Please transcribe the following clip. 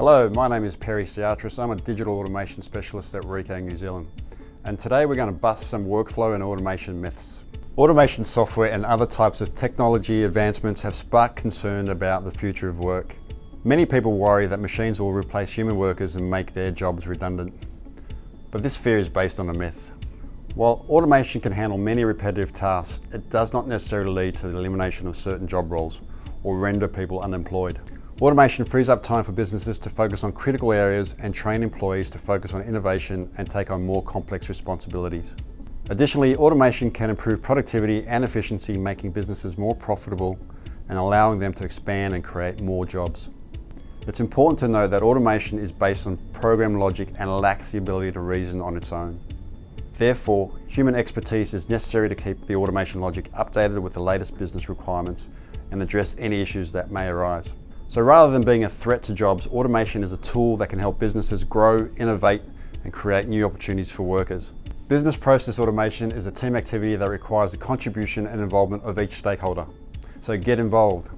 Hello, my name is Perry Siatris. I'm a digital automation specialist at Ricoh New Zealand. And today we're going to bust some workflow and automation myths. Automation software and other types of technology advancements have sparked concern about the future of work. Many people worry that machines will replace human workers and make their jobs redundant. But this fear is based on a myth. While automation can handle many repetitive tasks, it does not necessarily lead to the elimination of certain job roles or render people unemployed. Automation frees up time for businesses to focus on critical areas and train employees to focus on innovation and take on more complex responsibilities. Additionally, automation can improve productivity and efficiency, making businesses more profitable and allowing them to expand and create more jobs. It's important to know that automation is based on program logic and lacks the ability to reason on its own. Therefore, human expertise is necessary to keep the automation logic updated with the latest business requirements and address any issues that may arise. So rather than being a threat to jobs, automation is a tool that can help businesses grow, innovate, and create new opportunities for workers. Business process automation is a team activity that requires the contribution and involvement of each stakeholder. So get involved.